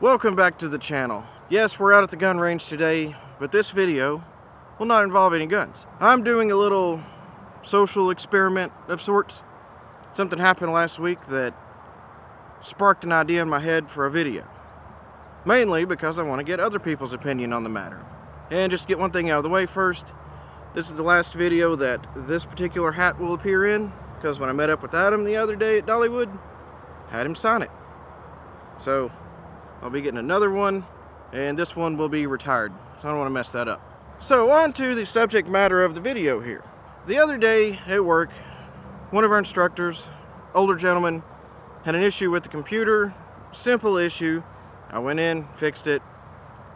Welcome back to the channel. Yes, we're out at the gun range today, but this video will not involve any guns. I'm doing a little social experiment of sorts. Something happened last week that sparked an idea in my head for a video. Mainly because I want to get other people's opinion on the matter. And just get one thing out of the way first. This is the last video that this particular hat will appear in, because when I met up with Adam the other day at Dollywood, had him sign it. So I'll be getting another one, and this one will be retired, so I don't want to mess that up. So on to the subject matter of the video here. The other day at work, one of our instructors, older gentleman, had an issue with the computer. Simple issue. I went in, fixed it.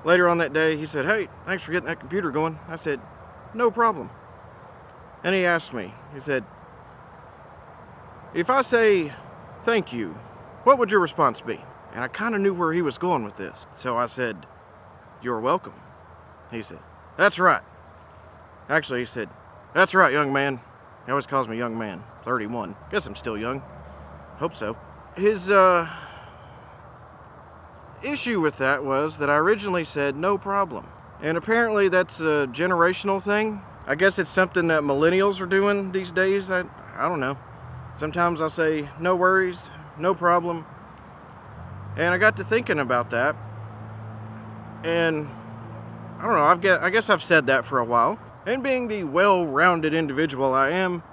Later on that day, he said, "Hey, thanks for getting that computer going." I said, "No problem." And he asked me, he said, "If I say thank you, what would your response be?" And I kind of knew where he was going with this. So I said, "You're welcome." He said, "That's right." Actually, he said, "That's right, young man." He always calls me young man, 31. Guess I'm still young. Hope so. His issue with that was that I originally said no problem. And apparently that's a generational thing. I guess it's something that millennials are doing these days. I don't know. Sometimes I'll say no worries, no problem. And I got to thinking about that. And I don't know, I guess I've said that for a while. And being the well-rounded individual I am,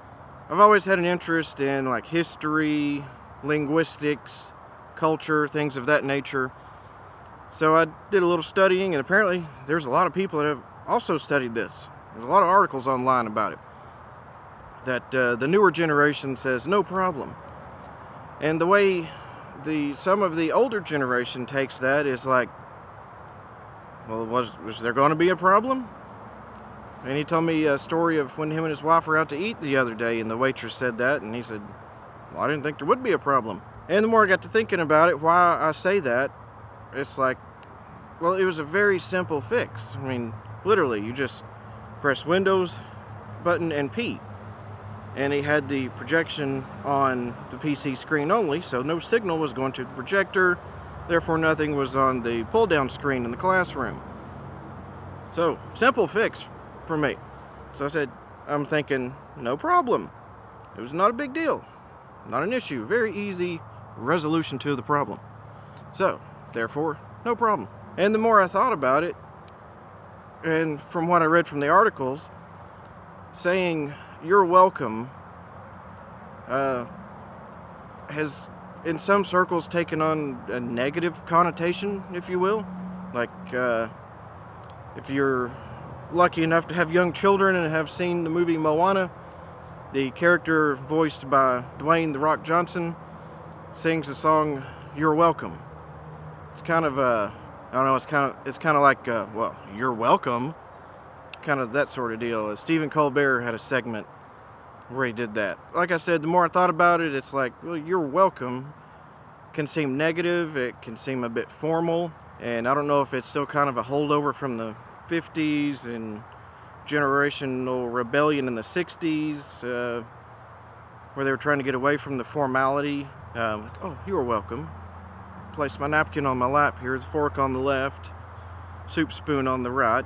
I've always had an interest in like history, linguistics, culture, things of that nature. So I did a little studying, and apparently there's a lot of people that have also studied this. There's a lot of articles online about it. That the newer generation says no problem. And the way some of the older generation takes that is like, well, was there going to be a problem? And he told me a story of when him and his wife were out to eat the other day, and the waitress said that, and he said, "Well, I didn't think there would be a problem." And the more I got to thinking about it, why I say that, it's like, well, it was a very simple fix. I mean, literally, you just press Windows button and P. And he had the projection on the PC screen only, so no signal was going to the projector, therefore nothing was on the pull-down screen in the classroom. So, simple fix for me. So I said, I'm thinking, no problem. It was not a big deal. Not an issue. Very easy resolution to the problem. So, therefore, no problem. And the more I thought about it, and from what I read from the articles, saying "you're welcome" has in some circles taken on a negative connotation, if you will. Like if you're lucky enough to have young children and have seen the movie Moana, the character voiced by Dwayne "The Rock" Johnson sings the song "You're Welcome." It's kind of I don't know, it's kind of like well, you're welcome, kind of that sort of deal. Stephen Colbert had a segment where he did that. Like I said, the more I thought about it, it's like, well, you're welcome can seem negative, it can seem a bit formal, and I don't know if it's still kind of a holdover from the 50s and generational rebellion in the 60s, where they were trying to get away from the formality. Like, oh, you're welcome. Place my napkin on my lap. Here's a fork on the left, soup spoon on the right.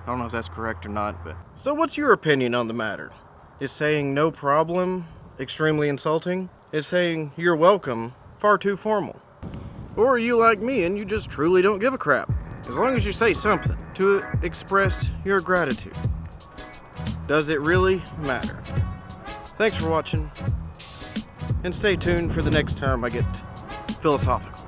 I don't know if that's correct or not, but... So what's your opinion on the matter? Is saying no problem extremely insulting? Is saying you're welcome far too formal? Or are you like me and you just truly don't give a crap? As long as you say something to express your gratitude. Does it really matter? Thanks for watching, and stay tuned for the next time I get philosophical.